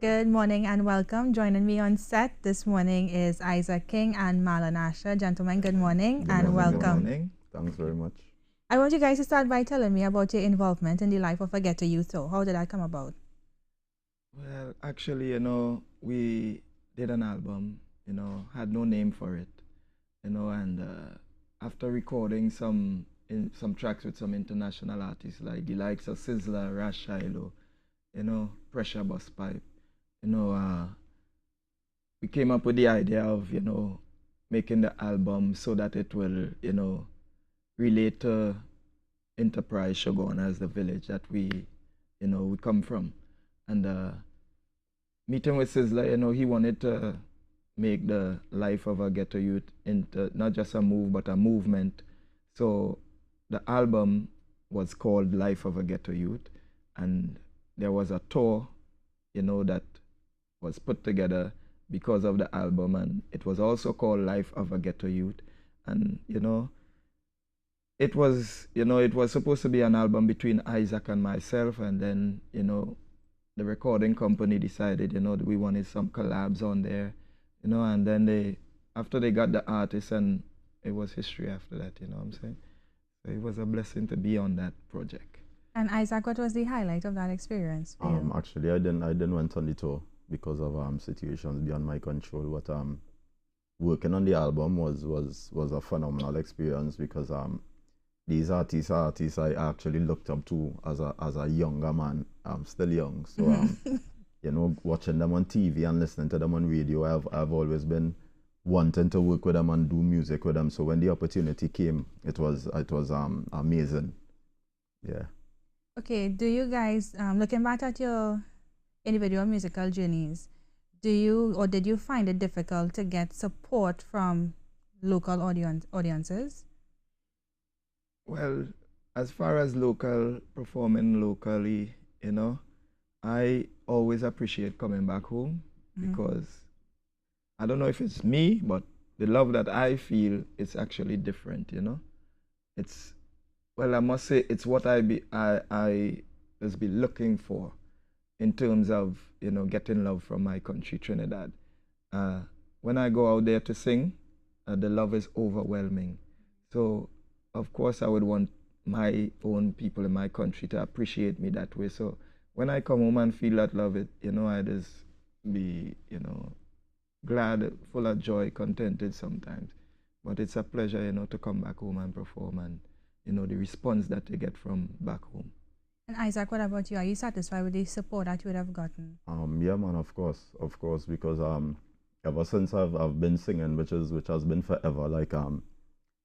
Good morning and welcome. Joining me on set this morning is Izac King and Marlon Asher. Gentlemen, good morning Good and morning, welcome. Good morning. Thanks very much. I want you guys to start by telling me about your involvement in the life of a ghetto youth. So, how did that come about? Well, actually, we did an album, had no name for it, and after recording some tracks with some international artists like the likes of Sizzler, Rash Shiloh, Pressure Bus Pipe, you know, uh, we came up with the idea of, making the album so that it will, relate to Enterprise Shogun as the village that we come from. And meeting with Sizzler, he wanted to make the life of a ghetto youth into not just a move, but a movement. So the album was called Life of a Ghetto Youth, and there was a tour, that was put together because of the album, and it was also called Life of a Ghetto Youth. And it was supposed to be an album between Izac and myself, and then the recording company decided we wanted some collabs on there, and then after they got the artist, and it was history after that. You know what I'm saying? So it was a blessing to be on that project. And Izac, what was the highlight of that experience for you? Actually, I didn't went on the tour because of situations beyond my control. But working on the album was a phenomenal experience because these artists I actually looked up to as a younger man. I'm still young, so watching them on TV and listening to them on radio, I've always been wanting to work with them and do music with them. So when the opportunity came, it was amazing. Yeah. Okay, do you guys, looking back at your individual musical journeys, did you find it difficult to get support from local audiences? Well, as far as performing locally, I always appreciate coming back home because I don't know if it's me, but the love that I feel is actually different, It's, well, I must say it's what I just be looking for in terms of, getting love from my country, Trinidad. When I go out there to sing, the love is overwhelming. So, of course, I would want my own people in my country to appreciate me that way. So when I come home and feel that love, I just be, glad, full of joy, contented sometimes. But it's a pleasure, to come back home and perform, and, the response that they get from back home. And Izac, what about you? Are you satisfied with the support that you would have gotten? Yeah, man, of course, because ever since I've been singing, which has been forever, like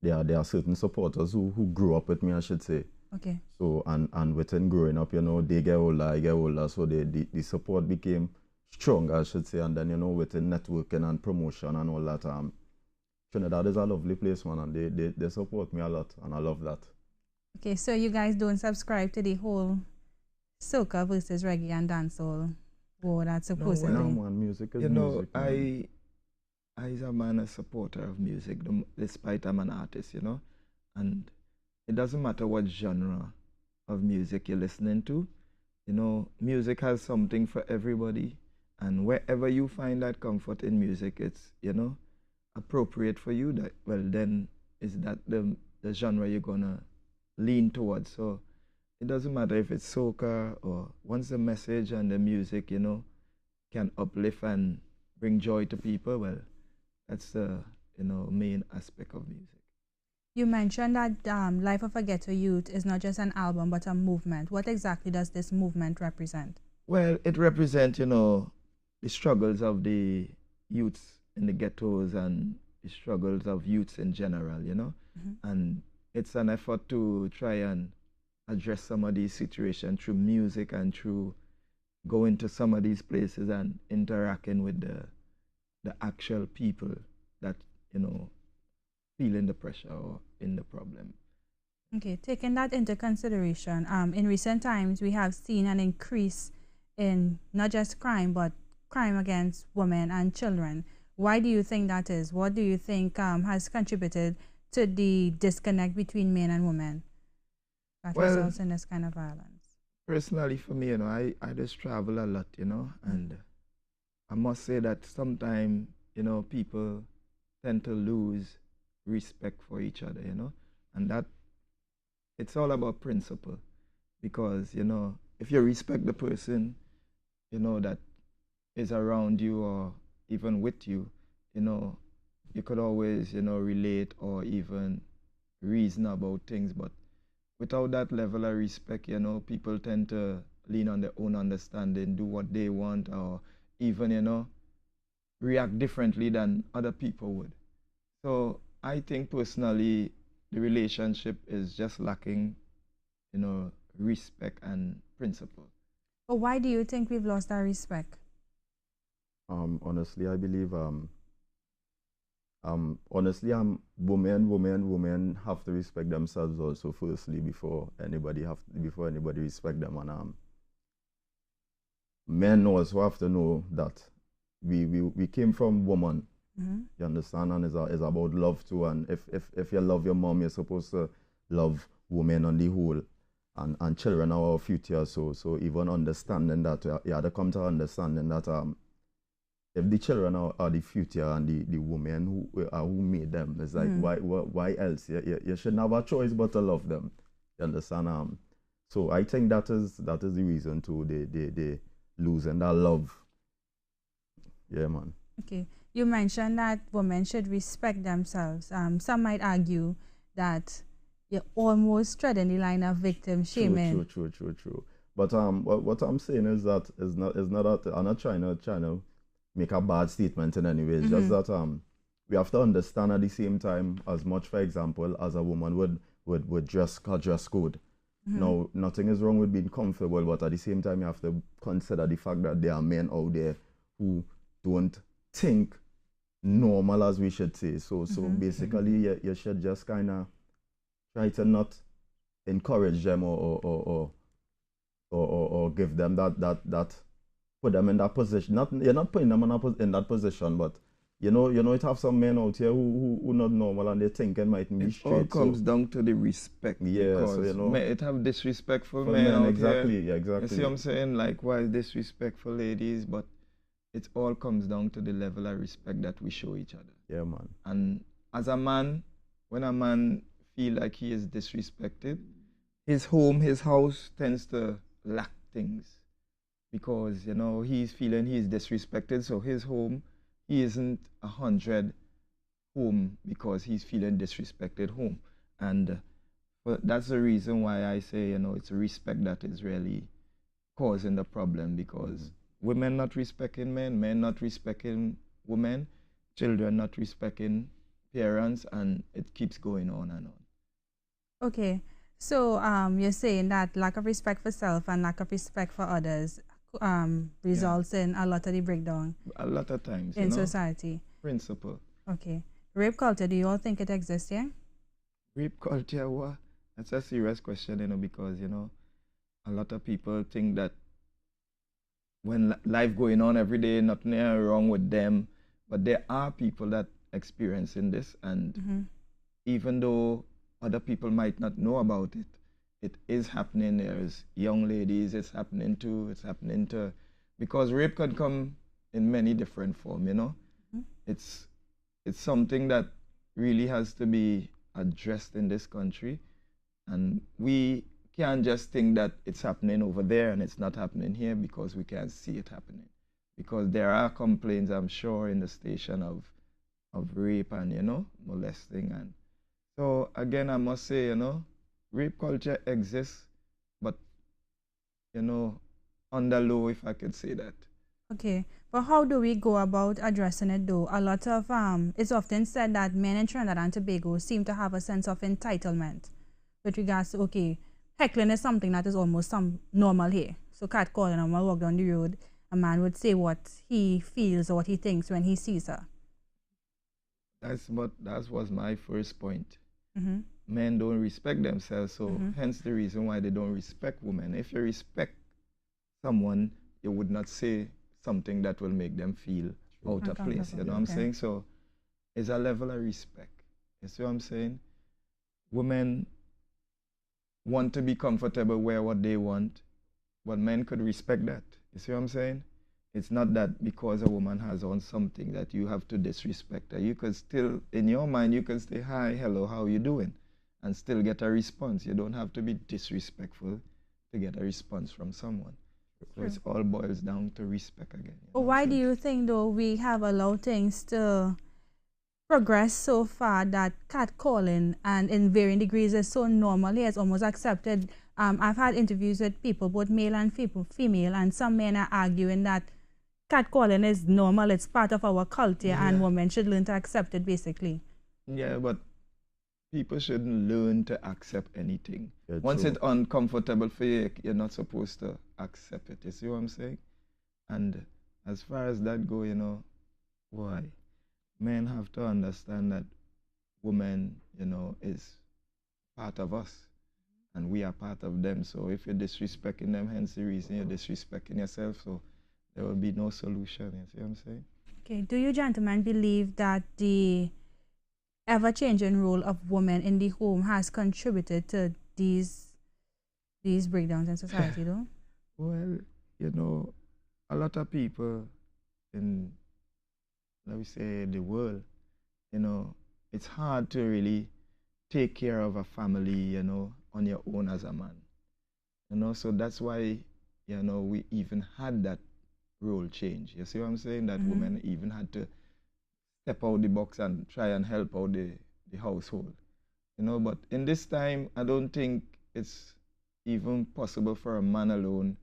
there are certain supporters who grew up with me, I should say. Okay. So and within growing up, they get older, I get older, so the support became stronger, I should say. And then within networking and promotion and all that, Trinidad is a lovely place, man, and they support me a lot, and I love that. Okay, so you guys don't subscribe to the whole soca versus reggae and dancehall war that's supposedly. No, man, music is music. I is a man, a supporter of music, despite I'm an artist, and it doesn't matter what genre of music you're listening to. Music has something for everybody, and wherever you find that comfort in music, it's appropriate for you. That, well, then is that the genre you're gonna lean towards. So it doesn't matter if it's soca or once the message and the music, can uplift and bring joy to people. Well, that's the main aspect of music. You mentioned that Life of a Ghetto Youth is not just an album but a movement. What exactly does this movement represent? Well, it represents, the struggles of the youths in the ghettos and the struggles of youths in general, and it's an effort to try and address some of these situations through music and through going to some of these places and interacting with the actual people that feeling the pressure or in the problem. Okay, taking that into consideration, in recent times we have seen an increase in not just crime but crime against women and children. Why do you think that is? What do you think has contributed to the disconnect between men and women that Well, results in this kind of violence? Personally, for me, I just travel a lot, and I must say that sometimes, people tend to lose respect for each other, and that it's all about principle. Because, if you respect the person, that is around you or even with you, you know, you could always, relate or even reason about things. But without that level of respect, people tend to lean on their own understanding, do what they want, or even, react differently than other people would. So I think personally, the relationship is just lacking, respect and principle. But why do you think we've lost our respect? Honestly, I believe honestly, women have to respect themselves also firstly before anybody respect them, and men also have to know that we came from woman. Mm-hmm. You understand, and it's about love too. And if you love your mom, you're supposed to love women on the whole, and children are our future. So even understanding that, you have to come to understanding that if the children are the future and the women who made them, it's like why else? You shouldn't have a choice but to love them. You understand? So I think that is the reason too they losing that love. Yeah, man. Okay. You mentioned that women should respect themselves. Some might argue that you're almost treading the line of victim shaming. True. But what I'm saying is that is not that I'm not trying to make a bad statement in any way. It's just that we have to understand at the same time, as much, for example, as a woman would dress code. Now, nothing is wrong with being comfortable, but at the same time, you have to consider the fact that there are men out there who don't think normal, as we should say. So basically, you should just kind of try to not encourage them or give them that put them in that position. You're not putting them in that position, but it have some men out here who not normal and they thinking might be straight. It all comes down to the respect. Yeah, because so it have disrespectful men out exactly, here. Yeah, exactly. You see what I'm saying? Likewise, disrespectful ladies, but it all comes down to the level of respect that we show each other. Yeah, man. And as a man, when a man feel like he is disrespected, his home, his house tends to lack things. Because, he's feeling he's disrespected, so his home, he isn't 100 home because he's feeling disrespected home. And that's the reason why I say, it's respect that is really causing the problem, because women not respecting men not respecting women, children not respecting parents, and it keeps going on and on. Okay. So you're saying that lack of respect for self and lack of respect for others results in a lot of the breakdown. A lot of times. In society. Principle. Okay. Rape culture, do you all think it exists here? Rape culture, what? That's a serious question, because, a lot of people think that when life going on every day, nothing wrong with them. But there are people that experiencing this, and even though other people might not know about it, it is happening. There's young ladies, it's happening to, because rape can come in many different forms, It's something that really has to be addressed in this country, and we can't just think that it's happening over there and it's not happening here because we can't see it happening. Because there are complaints, I'm sure, in the station of rape and, molesting. And so, again, I must say, rape culture exists, but, on the low, if I could say that. Okay, but how do we go about addressing it though? A lot of, it's often said that men in Trinidad and Tobago seem to have a sense of entitlement with regards to, okay, heckling is something that is almost normal here. So catcalling, when I walk down the road, a man would say what he feels or what he thinks when he sees her. That was my first point. Men don't respect themselves, so hence the reason why they don't respect women. If you respect someone, you would not say something that will make them feel out of place. You know what I'm saying? So it's a level of respect. You see what I'm saying? Women want to be comfortable, wear what they want, but men could respect that. You see what I'm saying? it's not that because a woman has on something that you have to disrespect her. You could still, in your mind, you can say, hi, hello, how you doing? And still get a response. You don't have to be disrespectful to get a response from someone. So True. it's all boils down to respect again. But why do you think, though, we have allowed things to progress so far that catcalling and in varying degrees is so normally it's almost accepted? I've had interviews with people, both male and female, and some men are arguing that catcalling is normal, it's part of our culture, and women should learn to accept it, basically. Yeah, but people shouldn't learn to accept anything. Yeah, Once true. it's uncomfortable for you, you're not supposed to accept it. You see what I'm saying? And as far as that go, why? Men have to understand that women, is part of us and we are part of them. So if you're disrespecting them, hence the reason you're disrespecting yourself. So there will be no solution. You see what I'm saying? Okay. Do you gentlemen believe that the ever-changing role of women in the home has contributed to these breakdowns in society, though? Well, a lot of people in, let me say, the world, it's hard to really take care of a family, on your own as a man. So that's why, we even had that role change. You see what I'm saying? That women even had to step out the box and try and help out the household. But in this time, I don't think it's even possible for a man alone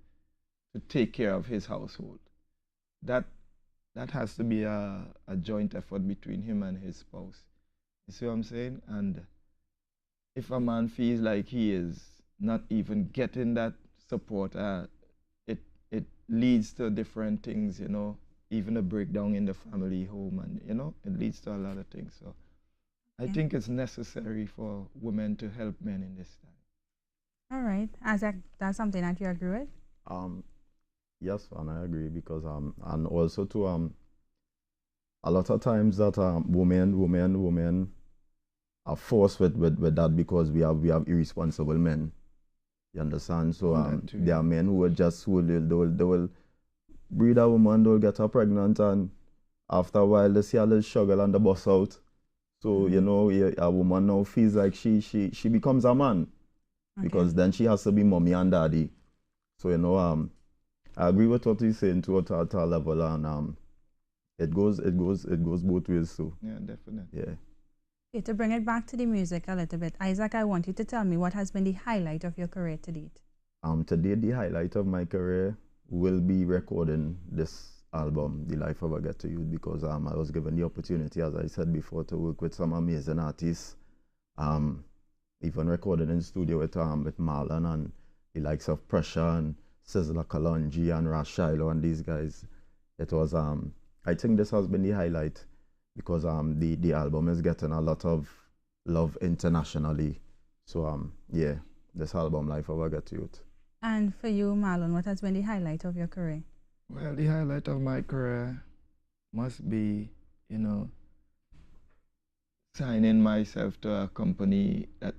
to take care of his household. That that has to be a joint effort between him and his spouse. You see what I'm saying? And if a man feels like he is not even getting that support, it leads to different things, even a breakdown in the family home, and it leads to a lot of things. So I think it's necessary for women to help men in this time. All right. Izac, that's something that you agree with? Yes, and I agree because and also to a lot of times that women are forced with that because we have irresponsible men. You understand? So there are men who will breed a woman, they'll get her pregnant, and after a while they see a little struggle and they bust out. So a woman now feels like she becomes a man because then she has to be mommy and daddy. So I agree with what he's saying to a level, and it goes both ways. So yeah, definitely. Yeah. Okay, to bring it back to the music a little bit, Izac, I want you to tell me what has been the highlight of your career to date. Today the highlight of my career will be recording this album, The Life of a Ghetto Youth, because I was given the opportunity, as I said before, to work with some amazing artists. Even recording in the studio with Marlon and the likes of Pressure and Sizzla Kalonji and Rash Shiloh and these guys. It was I think this has been the highlight because the album is getting a lot of love internationally. So yeah, this album, Life of a Ghetto Youth. And for you, Marlon, what has been the highlight of your career? Well, the highlight of my career must be, signing myself to a company that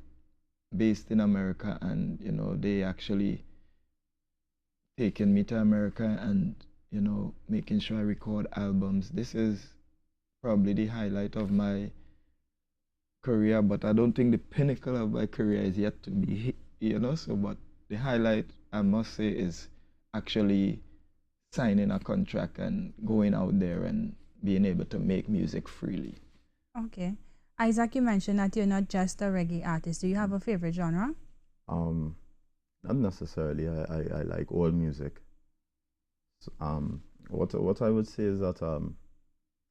based in America, and they actually taking me to America and making sure I record albums. This is probably the highlight of my career, but I don't think the pinnacle of my career is yet to be hit, so but the highlight, I must say, is actually signing a contract and going out there and being able to make music freely. Okay. Izac, you mentioned that you're not just a reggae artist. Do you have a favorite genre? Not necessarily. I like all music. So, what I would say is that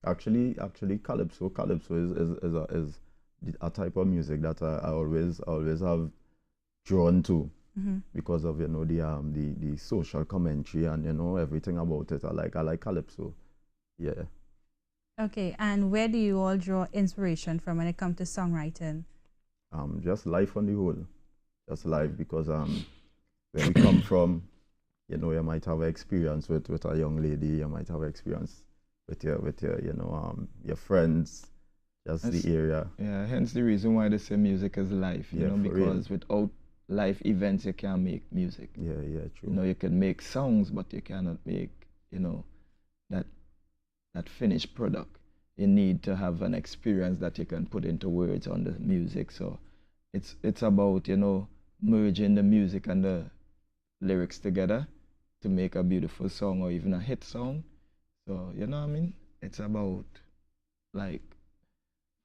actually calypso is a type of music that I always have drawn to because of the social commentary and everything about it. I like calypso. Yeah. Okay, and where do you all draw inspiration from when it comes to songwriting? Just life on the whole. Just life, because where we come from, you might have experience with a young lady, you might have experience with your friends, just the area. Yeah, hence the reason why they say music is life, because without life events you can't make music. Yeah, true. You can make songs, but you cannot make, that that finished product. You need to have an experience that you can put into words on the music. So it's about, you know, merging the music and the lyrics together to make a beautiful song or even a hit song. So, you know what I mean? It's about, like,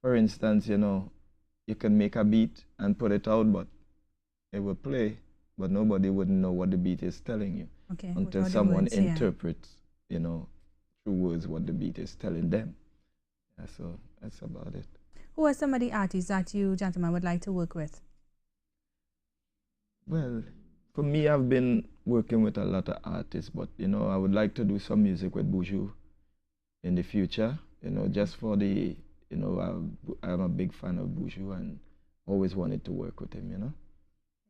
for instance, you know, you can make a beat and put it out, but it will play, but nobody wouldn't know what the beat is telling you Okay. until without the someone words, yeah. interprets, you know, through words what the beat is telling them. Yeah, so that's about it. Who are some of the artists that you gentlemen would like to work with? Well, for me, I've been working with a lot of artists, but you know, I would like to do some music with Buju in the future. You know, just for the, you know, I'm a big fan of Buju and always wanted to work with him. You know.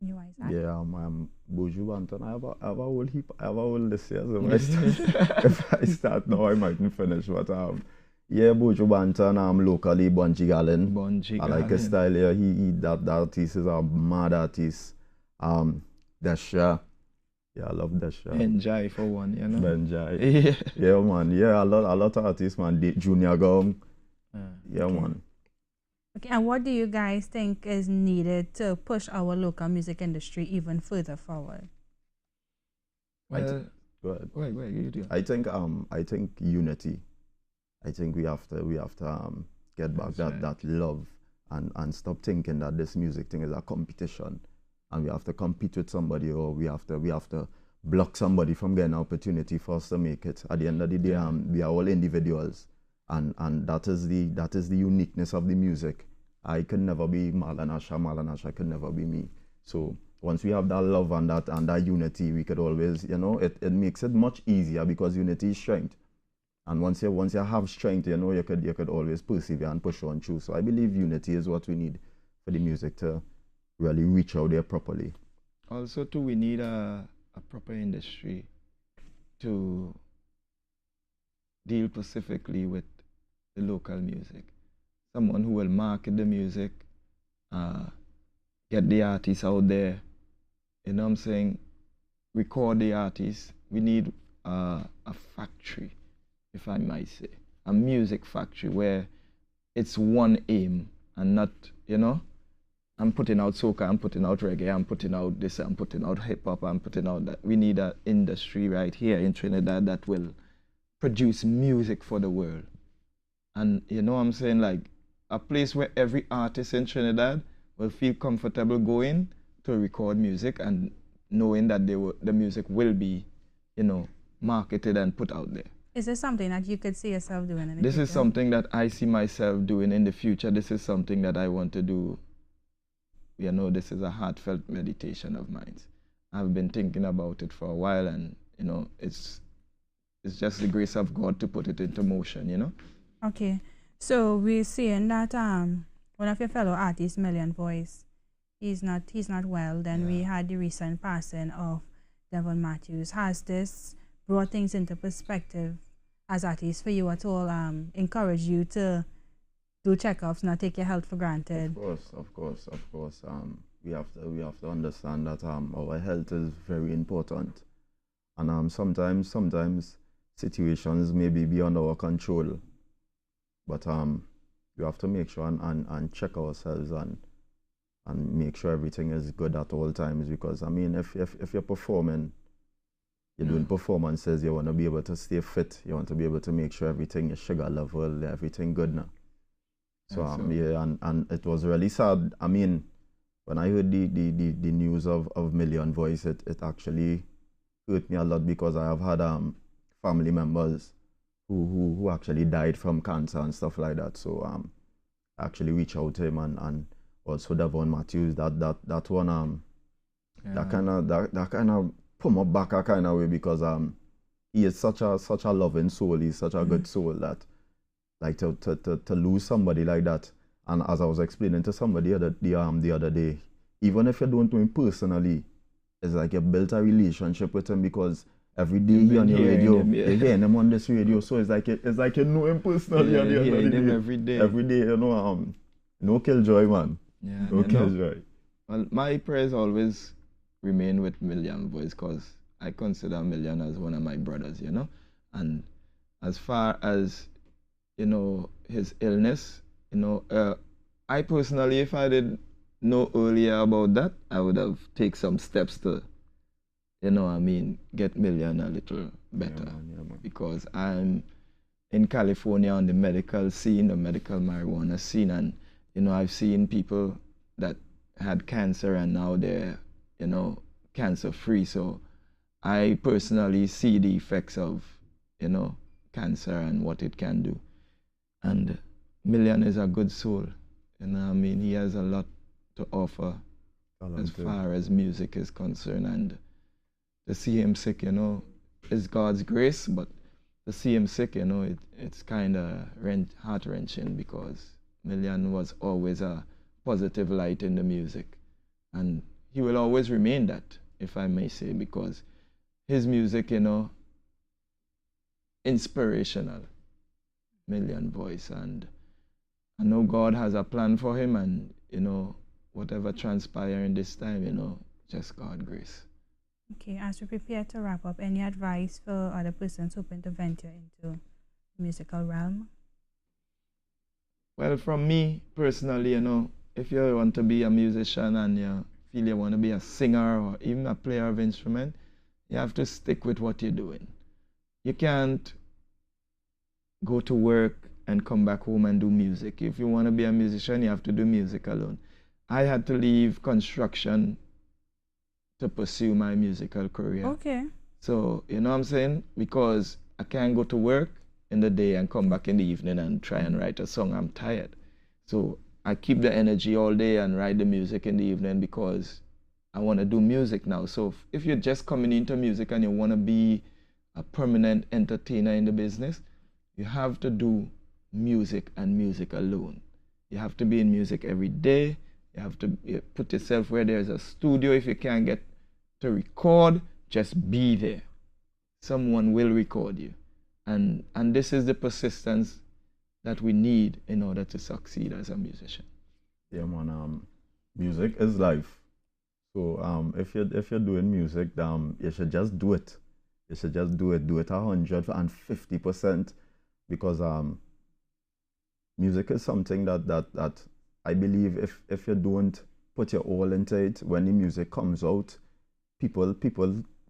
You, Izac? Yeah, I'm Boju Banton. I have a whole heap. I have a whole list here. So if I start now, I mightn't finish. But yeah, Boju Banton. Locally, Bunji Gallon. Bunji I like his Garlin. style. Yeah, that artist is a mad artist. Desha. Yeah, I love Desha. Enjoy for one, you know. Benjai. Yeah. Yeah, man. Yeah, a lot of artists, man. Junior Gong. Yeah, Okay. man. Okay, and what do you guys think is needed to push our local music industry even further forward? Well, Go ahead. wait, you do. I think unity. I think we have to get back That's right. that love and stop thinking that this music thing is a competition and we have to compete with somebody or we have to block somebody from getting an opportunity for us to make it. At the end of the day, we are all individuals and that is the uniqueness of the music. I can never be Marlon Asha can never be me. So once we have that love and that unity, we could always, you know, it makes it much easier because unity is strength. And once you have strength, you know, you could always persevere and push on through. So I believe unity is what we need for the music to really reach out there properly. Also, too, we need a proper industry to deal specifically with the local music. Someone who will market the music, get the artists out there. You know what I'm saying? Record the artists. We need a factory, if I might say, a music factory where it's one aim and not, you know, I'm putting out soca, I'm putting out reggae, I'm putting out this, I'm putting out hip hop, I'm putting out that. We need an industry right here in Trinidad that will produce music for the world. And you know what I'm saying? Like a place where every artist in Trinidad will feel comfortable going to record music and knowing that the music will be, you know, marketed and put out there. Is this something that you could see yourself doing in the This future? is something that I see myself doing in the future. This is something that I want to do. You know, this is a heartfelt meditation of mine. I've been thinking about it for a while and, you know, it's just the grace of God to put it into motion, you know? Okay, so we're seeing that one of your fellow artists, Million Voice, he's not well. Then we had the recent passing of Devon Matthews. Has this brought things into perspective as artists for you at all? Encourage you to do checkups, not take your health for granted? Of course. We have to understand that our health is very important, and sometimes situations may be beyond our control. But we have to make sure and check ourselves and make sure everything is good at all times. Because I mean, if you're performing, you're doing performances, you want to be able to stay fit. You want to be able to make sure everything is sugar level, everything good now. So yeah, and it was really sad. I mean, when I heard the news of Million Voice, it actually hurt me a lot because I have had family members who actually died from cancer and stuff like that. So I actually reached out to him and also Devon Matthews. That one that kind of put me back a kind of way because he is such a loving soul. He's such a good soul that like to lose somebody like that. And as I was explaining to somebody the other day, even if you don't know him personally, it's like you built a relationship with him because every day you're on your radio, you're hearing him on this radio, so it's like you know him personally at the end of the day. Every day. Every day, you know, no killjoy, man. Yeah, no killjoy. Well, my prayers always remain with Million Voice because I consider Million as one of my brothers, you know, and As far as, his illness, I personally, if I did know earlier about that, I would have take some steps to, get Million a little better. Yeah, man. Because I'm in California on the medical scene, the medical marijuana scene, and, I've seen people that had cancer and now they're, cancer free. So I personally see the effects of, cancer and what it can do. And Million is a good soul. He has a lot to offer as far as music is concerned. And to see him sick, is God's grace, but to see him sick, it's kind of heart-wrenching because Million was always a positive light in the music. And he will always remain that, if I may say, because his music, inspirational. Million voice, and I know God has a plan for him, and whatever transpire in this time, just God grace. Okay, as we prepare to wrap up, any advice for other persons hoping to venture into musical realm? Well, from me personally, if you want to be a musician and you feel you want to be a singer or even a player of instrument, you have to stick with what you're doing. You can't go to work and come back home and do music. If you want to be a musician, you have to do music alone. I had to leave construction to pursue my musical career. Okay. So, you know what I'm saying? Because I can't go to work in the day and come back in the evening and try and write a song. I'm tired. So I keep the energy all day and write the music in the evening because I want to do music now. So if you're just coming into music and you want to be a permanent entertainer in the business, you have to do music and music alone. You have to be in music every day. You have to put yourself where there's a studio. If you can't get to record, just be there. Someone will record you. And this is the persistence that we need in order to succeed as a musician. Yeah, man. Music is life. So if you're doing music, you should just do it. You should just do it. Do it 150%, because music is something that I believe if you don't put your all into it, when the music comes out, people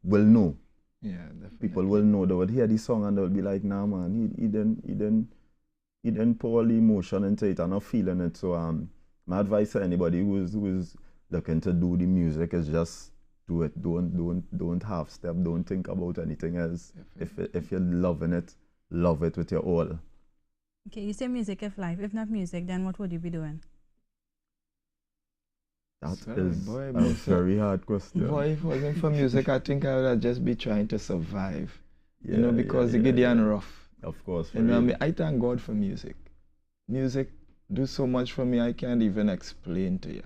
will know. Yeah, definitely. People will know. They would hear the song and they'll be like, nah, man, he didn't pour all the emotion into it and not feeling it. So my advice to anybody who's looking to do the music is just do it. Don't half step. Don't think about anything else. If you're loving it, love it with your all. Okay, you say music is life. If not music, then what would you be doing? That Sorry, is boy, a very hard question. Boy, if it wasn't for music, I think I would have just be trying to survive. Yeah, because yeah, the Gideon yeah. rough. Of course. I thank God for music. Music do so much for me I can't even explain to you.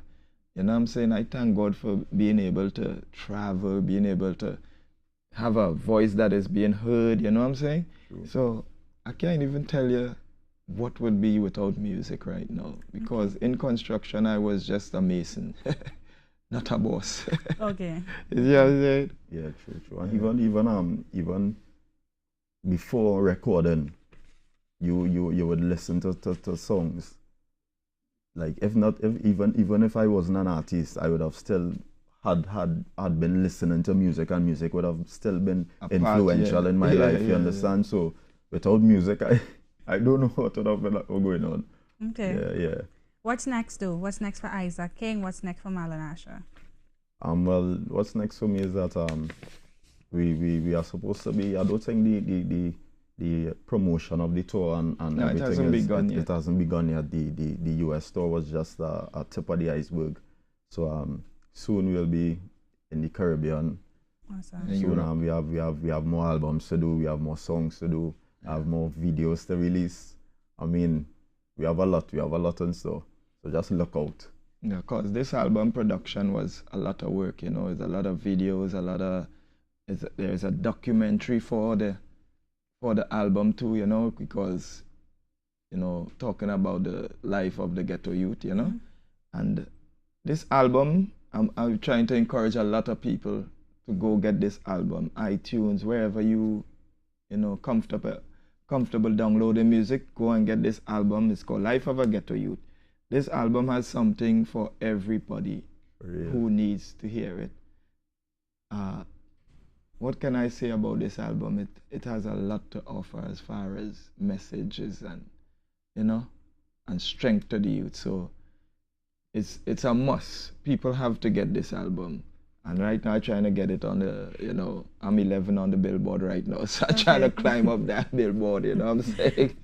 You know what I'm saying? I thank God for being able to travel, being able to have a voice that is being heard, you know what I'm saying? True. So I can't even tell you what would be without music right now, because in construction I was just a mason, not a boss. Okay. You see what I'm saying? Yeah, true. And even before recording, you would listen to songs. Like even if I wasn't an artist, I would have still had been listening to music, and music would have still been influential in my life. You understand? So without music, I don't know what would have been going on. Okay. Yeah. What's next, though? What's next for Izac King? What's next for Marlon Asher? Well, what's next for me is that we are supposed to be. I don't think the promotion of the tour and No, everything it hasn't begun yet. It hasn't begun yet. The US tour was just a tip of the iceberg. So soon we'll be in the Caribbean. Awesome. Soon we have more albums to do. We have more songs to do. Have more videos to release. I mean, we have a lot in store. So just look out. Yeah, because this album production was a lot of work, It's a lot of videos, there's a documentary for the album too, because, talking about the life of the ghetto youth, Mm-hmm. And this album, I'm trying to encourage a lot of people to go get this album, iTunes, wherever you, comfortable downloading music, go and get this album. It's called Life of a Ghetto Youth. This album has something for everybody who needs to hear it. What can I say about this album? It has a lot to offer as far as messages and, you know, and strength to the youth. So it's a must. People have to get this album. And right now I'm trying to get it on the, you know, I'm 11 on the Billboard right now. So I'm trying to climb up that Billboard, you know what I'm saying?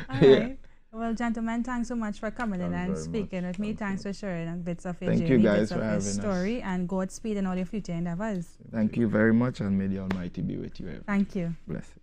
All right. Well, gentlemen, thanks so much for coming in and speaking with me. Thanks for sharing bits of your journey, bits of your story, and Godspeed in all your future endeavors. Thank you very much, and may the Almighty be with you ever. Thank you. Bless you.